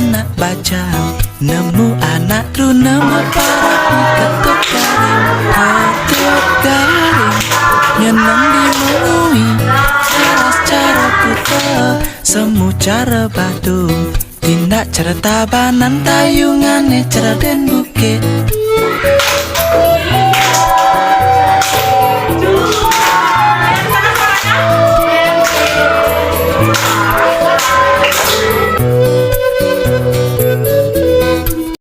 anak baca, nemu anak tru nemu parapi ketuk garing nyeneng dimengui saras cara kuta semu cara batu tindak cara tabanan tayungane cara den bukit